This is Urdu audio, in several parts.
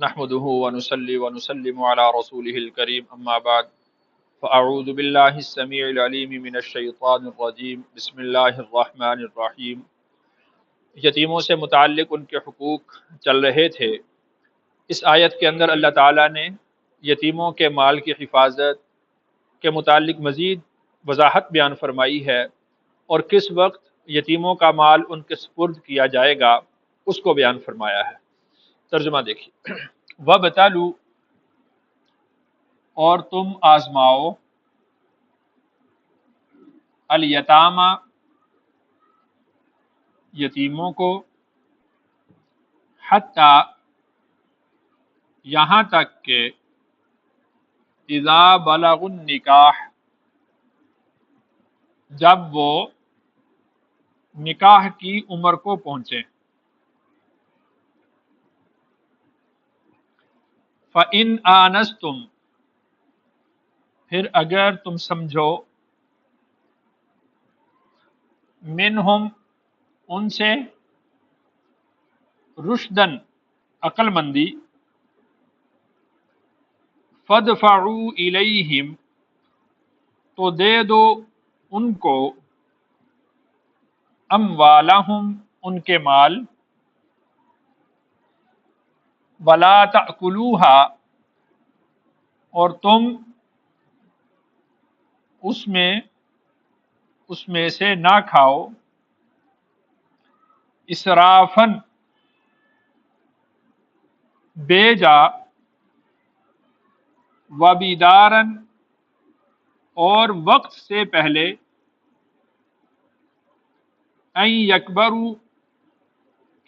نحمده ونصلي ونسلم على رسوله الكريم اما بعد فاعوذ بالله السميع العليم من الشيطان الرجيم بسم الله الرحمن الرحيم۔ یتیموں سے متعلق ان کے حقوق چل رہے تھے۔ اس آیت کے اندر اللہ تعالیٰ نے یتیموں کے مال کی حفاظت کے متعلق مزید وضاحت بیان فرمائی ہے، اور کس وقت یتیموں کا مال ان کے سپرد کیا جائے گا اس کو بیان فرمایا ہے۔ ترجمہ دیکھیے، وَابْتَلُوا، اور تم آزماؤ، الیتامى، یتیموں کو، حتیٰ، یہاں تک کہ، اذا بلغوا النکاح، جب وہ نکاح کی عمر کو پہنچے، فَإِنْ آنَسْتُمْ، پھر اگر تم سمجھو، منہم، ان سے، رشدن، عقل مندی، فادفعوا الیہم، تو دے دو ان کو، اموالہم، ان کے مال، ولا تأکلوها، اور تم اس میں سے نہ کھاؤ، اسرافن، بے جا، وبدارن، اور وقت سے پہلے، ان یکبروا،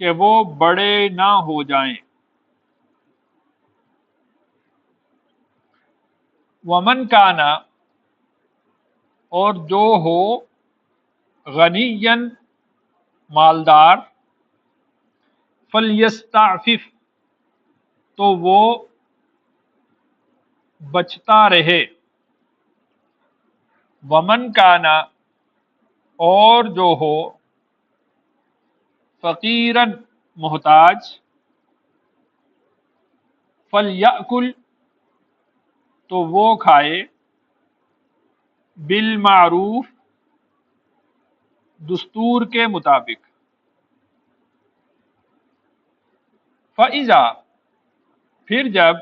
کہ وہ بڑے نہ ہو جائیں، ومن کانا، اور جو ہو، غنین، مالدار، فلیستعفف، تو وہ بچتا رہے، ومن کانا، اور جو ہو، فقیرن، محتاج، فلیأکل، تو وہ کھائے، بالمعروف، دستور کے مطابق، فَإِذَا، پھر جب،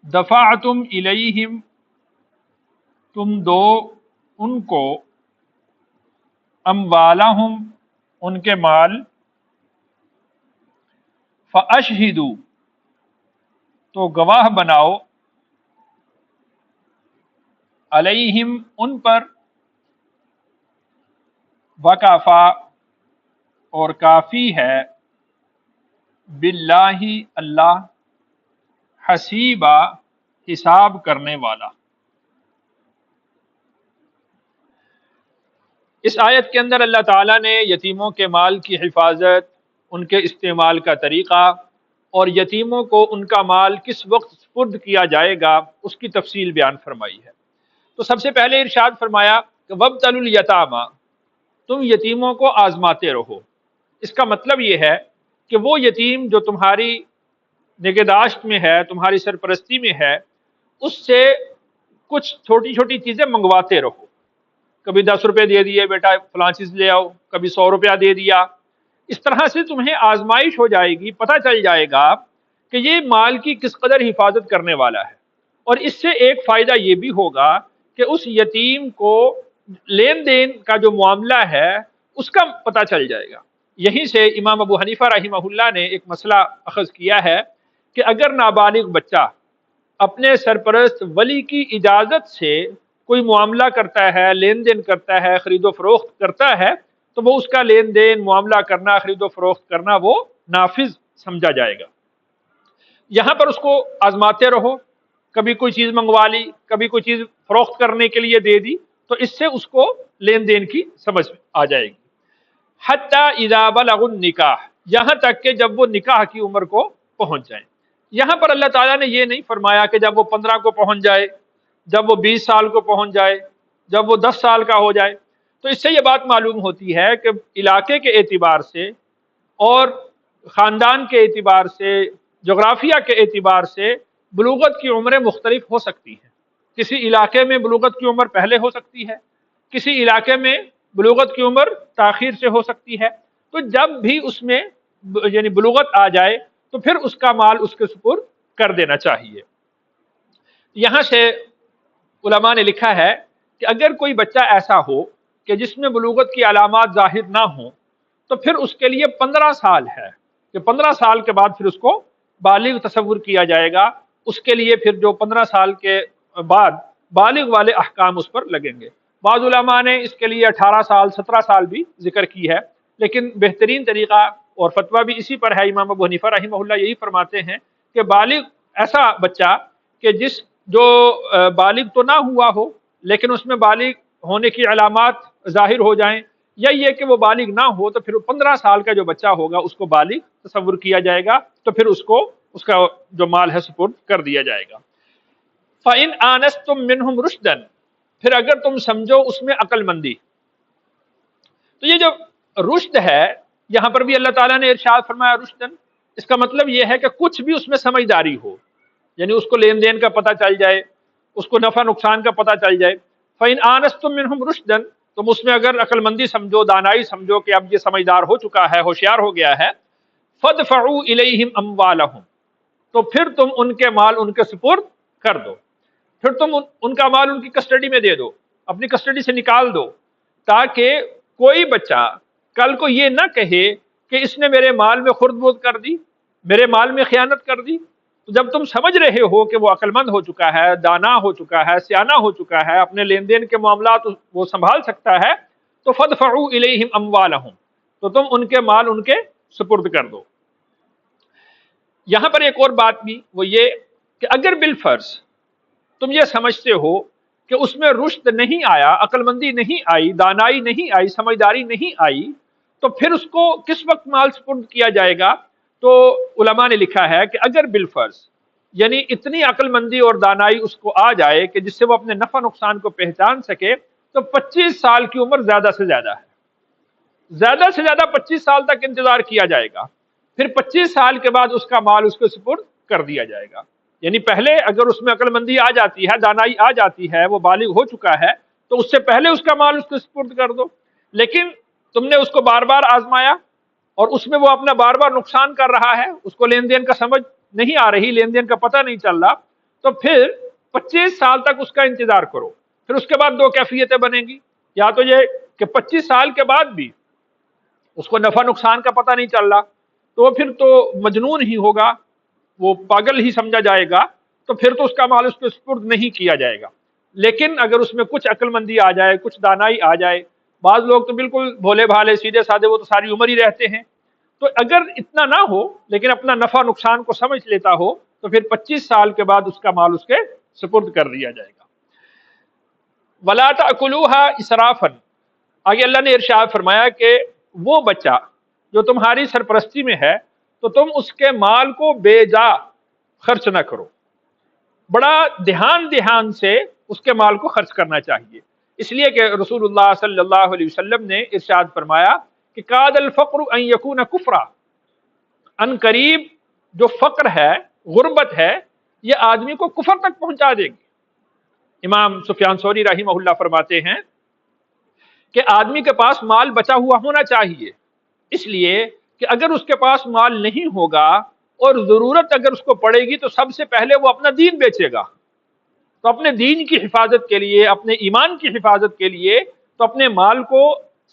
دفعتم الیہم، تم دو ان کو، اموالہم، ان کے مال، فاشہدوا، تو گواہ بناؤ، علیہم، ان پر، وکفیٰ، اور کافی ہے، باللہ، اللہ، حسیبا، حساب کرنے والا۔ اس آیت کے اندر اللہ تعالیٰ نے یتیموں کے مال کی حفاظت، ان کے استعمال کا طریقہ، اور یتیموں کو ان کا مال کس وقت سپرد کیا جائے گا اس کی تفصیل بیان فرمائی ہے۔ تو سب سے پہلے ارشاد فرمایا کہ وَابْتَلُوا الْيَتَامَى، تم یتیموں کو آزماتے رہو۔ اس کا مطلب یہ ہے کہ وہ یتیم جو تمہاری نگہداشت میں ہے، تمہاری سرپرستی میں ہے، اس سے کچھ چھوٹی چھوٹی چیزیں منگواتے رہو۔ کبھی 10 روپے دے دیے، بیٹا فلاں چیز لے آؤ، کبھی 100 روپیہ دے دیا۔ اس طرح سے تمہیں آزمائش ہو جائے گی، پتہ چل جائے گا کہ یہ مال کی کس قدر حفاظت کرنے والا ہے، اور اس سے ایک فائدہ یہ بھی ہوگا کہ اس یتیم کو لین دین کا جو معاملہ ہے اس کا پتہ چل جائے گا۔ یہیں سے امام ابو حنیفہ رحمہ اللہ نے ایک مسئلہ اخذ کیا ہے کہ اگر نابالغ بچہ اپنے سرپرست ولی کی اجازت سے کوئی معاملہ کرتا ہے، لین دین کرتا ہے، خرید و فروخت کرتا ہے، تو وہ اس کا لین دین، معاملہ کرنا، خرید و فروخت کرنا وہ نافذ سمجھا جائے گا۔ یہاں پر اس کو آزماتے رہو، کبھی کوئی چیز منگوا لی، کبھی کوئی چیز فروخت کرنے کے لیے دے دی، تو اس سے اس کو لین دین کی سمجھ آ جائے گی۔ حتیٰ اذا بلغوا النکاح، یہاں تک کہ جب وہ نکاح کی عمر کو پہنچ جائیں۔ یہاں پر اللہ تعالیٰ نے یہ نہیں فرمایا کہ جب وہ 15 کو پہنچ جائے، جب وہ 20 سال کو پہنچ جائے، جب وہ 10 سال کا ہو جائے۔ تو اس سے یہ بات معلوم ہوتی ہے کہ علاقے کے اعتبار سے اور خاندان کے اعتبار سے، جغرافیہ کے اعتبار سے بلوغت کی عمریں مختلف ہو سکتی ہیں۔ کسی علاقے میں بلوغت کی عمر پہلے ہو سکتی ہے، کسی علاقے میں بلوغت کی عمر تاخیر سے ہو سکتی ہے۔ تو جب بھی اس میں یعنی بلوغت آ جائے تو پھر اس کا مال اس کے سپرد کر دینا چاہیے۔ یہاں سے علماء نے لکھا ہے کہ اگر کوئی بچہ ایسا ہو کہ جس میں بلوغت کی علامات ظاہر نہ ہوں تو پھر اس کے لیے 15 سال ہے کہ 15 سال کے بعد پھر اس کو بالغ تصور کیا جائے گا، اس کے لیے پھر جو 15 سال کے بعد بالغ والے احکام اس پر لگیں گے۔ بعض علماء نے اس کے لیے 18 سال 17 سال بھی ذکر کی ہے، لیکن بہترین طریقہ اور فتویٰ بھی اسی پر ہے۔ امام ابو حنیفہ رحمہ اللہ یہی فرماتے ہیں کہ بالغ ایسا بچہ کہ جو بالغ تو نہ ہوا ہو لیکن اس میں بالغ ہونے کی علامات ظاہر ہو جائیں، یا یہ کہ وہ بالغ نہ ہو تو پھر 15 سال کا جو بچہ ہوگا اس کو بالغ تصور کیا جائے گا، تو پھر اس کا جو مال ہے سپرد کر دیا جائے گا۔ فَإِنْ آنَسْتُم مِّنْهُمْ رُشْدًا، پھر اگر تم سمجھو اس میں عقل مندی۔ تو یہ جو رشد ہے یہاں پر بھی اللہ تعالیٰ نے ارشاد فرمایا رشدن، اس کا مطلب یہ ہے کہ کچھ بھی اس میں سمجھداری ہو، یعنی اس کو لین دین کا پتہ چل جائے، اس کو نفع نقصان کا پتہ چل جائے۔ فَإِنْ آنَسْتُم مِّنْهُمْ رُشْدًا، تم اس میں اگر عقل مندی سمجھو، دانائی سمجھو کہ اب یہ سمجھدار ہو چکا ہے، ہوشیار ہو گیا ہے، فَادْفَعُوا إِلَيْهِمْ أَمْوَالَهُمْ، تو پھر تم ان کے مال ان کے سپرد کر دو، پھر تم ان کا مال ان کی کسٹڈی میں دے دو، اپنی کسٹڈی سے نکال دو، تاکہ کوئی بچہ کل کو یہ نہ کہے کہ اس نے میرے مال میں خرد برد کر دی، میرے مال میں خیانت کر دی۔ تو جب تم سمجھ رہے ہو کہ وہ عقل مند ہو چکا ہے، دانا ہو چکا ہے، سیانہ ہو چکا ہے، اپنے لین دین کے معاملات وہ سنبھال سکتا ہے، تو فَادْفَعُوا إِلَيْهِمْ أَمْوَالَهُمْ، تو تم ان کے مال ان کے سپرد کر دو۔ یہاں پر ایک اور بات بھی وہ یہ کہ اگر بالفرض تم یہ سمجھتے ہو کہ اس میں رشد نہیں آیا، عقل مندی نہیں آئی، دانائی نہیں آئی، سمجھداری نہیں آئی، تو پھر اس کو کس وقت مال سپرد کیا جائے گا؟ تو علماء نے لکھا ہے کہ اگر بالفرض یعنی اتنی عقل مندی اور دانائی اس کو آ جائے کہ جس سے وہ اپنے نفع نقصان کو پہچان سکے، تو 25 سال کی عمر زیادہ سے زیادہ ہے، زیادہ سے زیادہ 25 سال تک انتظار کیا جائے گا، پھر 25 سال کے بعد اس کا مال اس کو سپرد کر دیا جائے گا۔ یعنی پہلے اگر اس میں عقل مندی آ جاتی ہے، دانائی آ جاتی ہے، وہ بالغ ہو چکا ہے، تو اس سے پہلے اس کا مال اس کو سپرد کر دو۔ لیکن تم نے اس کو بار بار آزمایا اور اس میں وہ اپنا بار بار نقصان کر رہا ہے، اس کو لین دین کا سمجھ نہیں آ رہی، لین دین کا پتہ نہیں چل رہا، تو پھر 25 سال تک اس کا انتظار کرو۔ پھر اس کے بعد دو کیفیتیں بنیں گی، یا تو یہ کہ 25 سال کے بعد بھی اس کو نفع نقصان کا پتہ نہیں چل رہا، تو پھر تو مجنون ہی ہوگا، وہ پاگل ہی سمجھا جائے گا، تو پھر تو اس کا مال اس کو سپرد نہیں کیا جائے گا۔ لیکن اگر اس میں کچھ عقل مندی آ جائے، کچھ دانائی آ جائے، بعض لوگ تو بالکل بھولے بھالے سیدھے سادے، وہ تو ساری عمر ہی رہتے ہیں، تو اگر اتنا نہ ہو لیکن اپنا نفع نقصان کو سمجھ لیتا ہو، تو پھر 25 سال کے بعد اس کا مال اس کے سپرد کر دیا جائے گا۔ وَلَا تَأْكُلُوهَا إِسْرَافًا، آگے اللہ نے ارشاد فرمایا کہ وہ بچہ جو تمہاری سرپرستی میں ہے تو تم اس کے مال کو بے جا خرچ نہ کرو، بڑا دھیان سے اس کے مال کو خرچ کرنا چاہیے، اس لیے کہ رسول اللہ صلی اللہ علیہ وسلم نے ارشاد فرمایا کہ کاد الفقر ان یکون کفرا، ان قریب جو فقر ہے، غربت ہے، یہ آدمی کو کفر تک پہنچا دے گی۔ امام سفیان ثوری رحمہ اللہ فرماتے ہیں کہ آدمی کے پاس مال بچا ہوا ہونا چاہیے، اس لیے کہ اگر اس کے پاس مال نہیں ہوگا اور ضرورت اگر اس کو پڑے گی تو سب سے پہلے وہ اپنا دین بیچے گا، تو اپنے دین کی حفاظت کے لیے، اپنے ایمان کی حفاظت کے لیے تو اپنے مال کو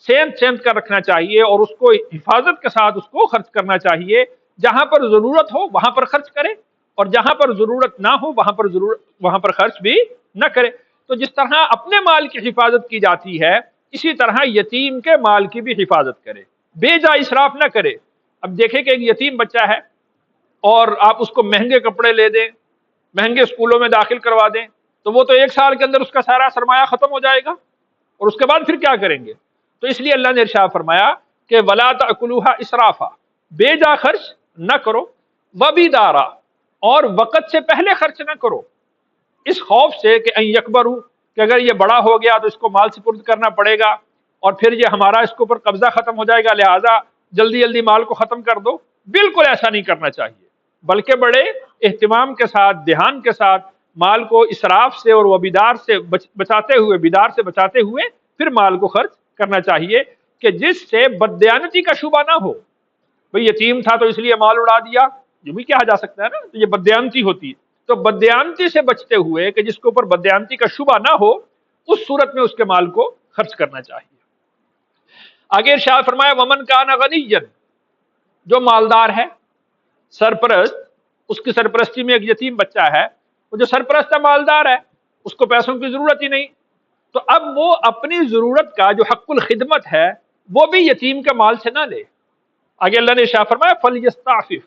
سینت کر رکھنا چاہیے اور اس کو حفاظت کے ساتھ اس کو خرچ کرنا چاہیے۔ جہاں پر ضرورت ہو وہاں پر خرچ کرے، اور جہاں پر ضرورت نہ ہو وہاں پر خرچ بھی نہ کرے۔ تو جس طرح اپنے مال کی حفاظت کی جاتی ہے، اسی طرح یتیم کے مال کی بھی حفاظت کرے، بے جا اسراف نہ کرے۔ اب دیکھیں کہ ایک یتیم بچہ ہے اور آپ اس کو مہنگے کپڑے لے دیں، مہنگے اسکولوں میں داخل کروا دیں، تو وہ تو 1 سال کے اندر اس کا سارا سرمایہ ختم ہو جائے گا، اور اس کے بعد پھر کیا کریں گے؟ تو اس لیے اللہ نے ارشاد فرمایا کہ وَلَا تَأْكُلُوهَا إِسْرَافًا، بے جا خرچ نہ کرو، وَبِدَارًا، اور وقت سے پہلے خرچ نہ کرو، اس خوف سے کہ ان یکبروا، کہ اگر یہ بڑا ہو گیا تو اس کو مال سپرد کرنا پڑے گا اور پھر یہ ہمارا اس کے اوپر قبضہ ختم ہو جائے گا، لہٰذا جلدی جلدی مال کو ختم کر دو۔ بالکل ایسا نہیں کرنا چاہیے، بلکہ بڑے اہتمام کے ساتھ، دھیان کے ساتھ مال کو اسراف سے اور وبیدار سے بچاتے ہوئے پھر مال کو خرچ کرنا چاہیے، کہ جس سے بددیانتی کا شبہ نہ ہو۔ بھئی یتیم تھا تو اس لیے مال اڑا دیا، یہ بھی کہا جا سکتا ہے نا، تو یہ بددیانتی ہوتی ہے۔ تو بددیانتی سے بچتے ہوئے کہ جس کے اوپر بددیانتی کا شبہ نہ ہو، اس صورت میں اس کے مال کو خرچ کرنا چاہیے۔ آگے ارشاد فرمایا ومن کان غنیا، جو مالدار ہے، سرپرست، اس کی سرپرستی میں ایک یتیم بچہ ہے، وہ جو سرپرست ہے مالدار ہے، اس کو پیسوں کی ضرورت ہی نہیں، تو اب وہ اپنی ضرورت کا جو حق الخدمت ہے وہ بھی یتیم کے مال سے نہ لے۔ آگے اللہ نے ارشاد فرمایا فلیستعفف،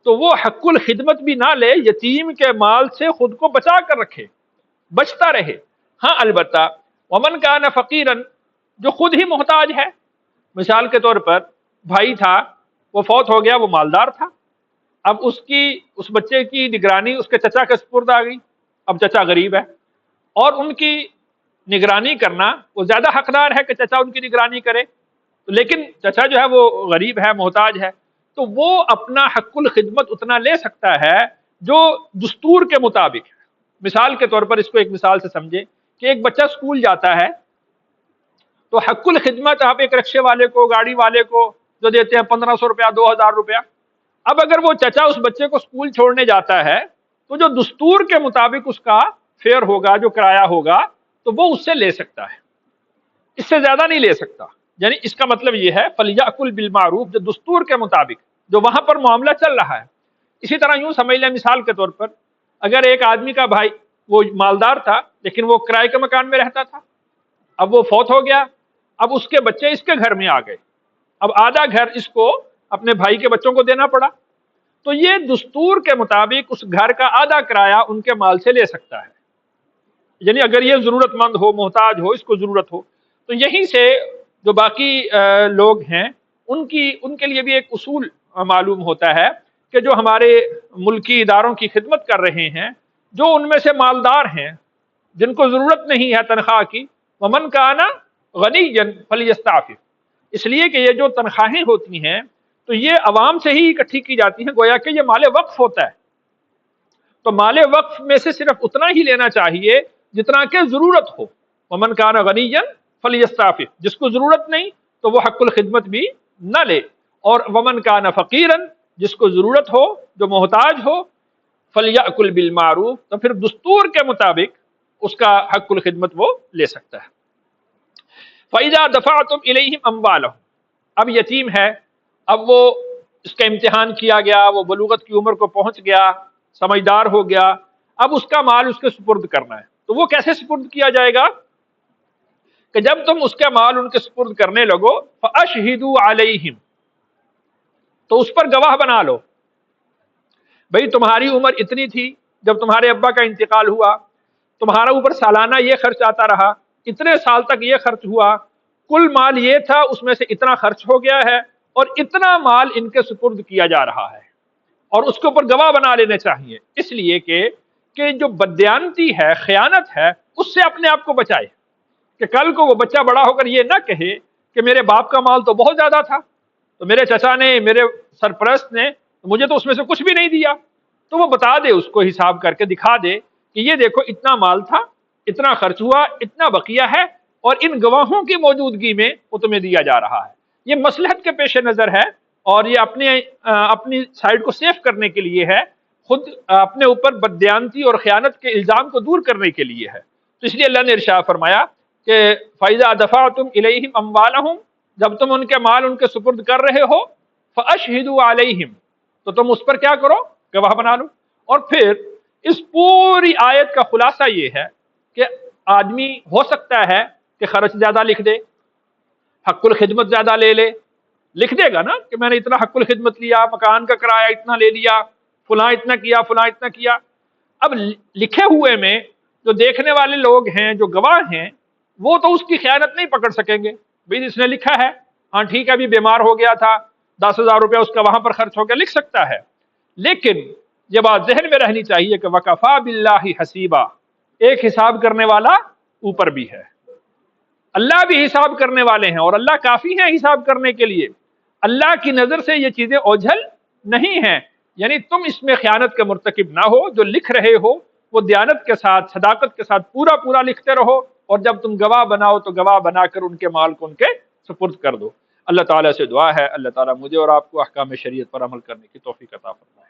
تو وہ حق الخدمت بھی نہ لے، یتیم کے مال سے خود کو بچا کر رکھے، بچتا رہے۔ ہاں البتہ ومن کان فقیرا، جو خود ہی محتاج ہے، مثال کے طور پر بھائی تھا، وہ فوت ہو گیا، وہ مالدار تھا، اب اس بچے کی نگرانی اس کے چچا کے سپرد آ گئی، اب چچا غریب ہے اور ان کی نگرانی کرنا، وہ زیادہ حقدار ہے کہ چچا ان کی نگرانی کرے، لیکن چچا جو ہے وہ غریب ہے، محتاج ہے، تو وہ اپنا حق الخدمت اتنا لے سکتا ہے جو دستور کے مطابق ہے۔ مثال کے طور پر اس کو ایک مثال سے سمجھے کہ ایک بچہ اسکول جاتا ہے، تو حق الخدمت آپ ایک رکشے والے کو، گاڑی والے کو جو دیتے ہیں 1500 روپیہ، 2000 روپیہ، اب اگر وہ چچا اس بچے کو اسکول چھوڑنے جاتا ہے تو جو دستور کے مطابق اس کا فیئر ہوگا، جو کرایہ ہوگا، تو وہ اس سے لے سکتا ہے، اس سے زیادہ نہیں لے سکتا۔ یعنی اس کا مطلب یہ ہے فَلْيَأْكُلْ بِالْمَعْرُوفِ، جو دستور کے مطابق جو وہاں پر معاملہ چل رہا ہے۔ اسی طرح یوں سمجھ لیں، مثال کے طور پر اگر ایک آدمی کا بھائی، وہ مالدار تھا لیکن وہ کرائے کے مکان میں رہتا تھا، اب وہ فوت ہو گیا، اب اس کے بچے اس کے گھر میں آ گئے، اب آدھا گھر اس کو اپنے بھائی کے بچوں کو دینا پڑا، تو یہ دستور کے مطابق اس گھر کا آدھا کرایہ ان کے مال سے لے سکتا ہے۔ یعنی اگر یہ ضرورت مند ہو، محتاج ہو، اس کو ضرورت ہو، تو یہیں سے جو باقی لوگ ہیں ان کے لیے بھی ایک اصول معلوم ہوتا ہے کہ جو ہمارے ملکی اداروں کی خدمت کر رہے ہیں، جو ان میں سے مالدار ہیں، جن کو ضرورت نہیں ہے تنخواہ کی، ومن کان غنیا فلیستعفف، اس لیے کہ یہ جو تنخواہیں ہوتی ہیں تو یہ عوام سے ہی اکٹھی کی جاتی ہیں، گویا کہ یہ مال وقف ہوتا ہے، تو مال وقف میں سے صرف اتنا ہی لینا چاہیے جتنا کہ ضرورت ہو۔ ومن کان غنیا فلیستعفف، جس کو ضرورت نہیں تو وہ حق الخدمت بھی نہ لے، اور ومن کان فقیرا، جس کو ضرورت ہو، جو محتاج ہو، فلیأکل بالمعروف، تو پھر دستور کے مطابق اس کا حق الخدمت وہ لے سکتا ہے۔ فَإِذَا دَفَعْتُمْ إِلَيْهِمْ أَمْوَالَهُمْ، اب یتیم ہے، اب وہ اس کا امتحان کیا گیا، وہ بلوغت کی عمر کو پہنچ گیا، سمجھدار ہو گیا، اب اس کا مال اس کے سپرد کرنا ہے، تو وہ کیسے سپرد کیا جائے گا؟ کہ جب تم اس کا مال ان کے سپرد کرنے لگو، فَأَشْهِدُوا عَلَيْهِمْ، تو اس پر گواہ بنا لو۔ بھئی تمہاری عمر اتنی تھی جب تمہارے ابا کا انتقال ہوا، تمہارا اوپر سالانہ یہ خرچ آتا رہا، اتنے سال تک یہ خرچ ہوا، کل مال یہ تھا، اس میں سے اتنا خرچ ہو گیا ہے، اور اتنا مال ان کے سپرد کیا جا رہا ہے، اور اس کے اوپر گواہ بنا لینے چاہیے، اس لیے کہ جو بددیانتی ہے، خیانت ہے، اس سے اپنے آپ کو بچائے، کہ کل کو وہ بچہ بڑا ہو کر یہ نہ کہے کہ میرے باپ کا مال تو بہت زیادہ تھا، تو میرے چچا نے، میرے سرپرست نے مجھے تو اس میں سے کچھ بھی نہیں دیا، تو وہ بتا دے، اس کو حساب کر کے دکھا دے کہ یہ دیکھو اتنا مال تھا، اتنا خرچ ہوا، اتنا بقیہ ہے، اور ان گواہوں کی موجودگی میں وہ تمہیں دیا جا رہا ہے۔ یہ مصلحت کے پیش نظر ہے، اور یہ اپنی سائڈ کو سیف کرنے کے لیے ہے، خود اپنے اوپر بددیانتی اور خیانت کے الزام کو دور کرنے کے لیے ہے۔ تو اس لیے اللہ نے ارشاد فرمایا کہ فَإِذَا دَفَعْتُمْ إِلَيْهِمْ أَمْوَالَهُمْ، جب تم ان کے مال ان کے سپرد کر رہے ہو، فَأَشْهِدُوا عَلَيْهِمْ، تو تم اس پر کیا کرو؟ گواہ بنا لو۔ اور پھر اس پوری آیت کا خلاصہ یہ ہے کہ آدمی ہو سکتا ہے کہ خرچ زیادہ لکھ دے، حق الخدمت زیادہ لے لے، لکھ دے گا نا کہ میں نے اتنا حق الخدمت لیا، مکان کا کرایہ اتنا لے لیا، فلاں اتنا کیا، فلاں اتنا کیا۔ اب لکھے ہوئے میں جو دیکھنے والے لوگ ہیں، جو گواہ ہیں، وہ تو اس کی خیانت نہیں پکڑ سکیں گے، بھئی اس نے لکھا ہے، ہاں ٹھیک ہے، ابھی بیمار ہو گیا تھا، 10,000 روپیہ اس کا وہاں پر خرچ ہو گیا، لکھ سکتا ہے، لیکن یہ بات ذہن میں رہنی چاہیے کہ وَكَفَى بِاللَّهِ حَسِيبًا، ایک حساب کرنے والا اوپر بھی ہے، اللہ بھی حساب کرنے والے ہیں، اور اللہ کافی ہے حساب کرنے کے لیے۔ اللہ کی نظر سے یہ چیزیں اوجھل نہیں ہیں، یعنی تم اس میں خیانت کے مرتکب نہ ہو، جو لکھ رہے ہو وہ دیانت کے ساتھ صداقت کے ساتھ پورا پورا لکھتے رہو، اور جب تم گواہ بناؤ تو گواہ بنا کر ان کے مال کو ان کے سپرد کر دو۔ اللہ تعالیٰ سے دعا ہے اللہ تعالیٰ مجھے اور آپ کو احکام شریعت پر عمل کرنے کی توفیق عطا فرمائے۔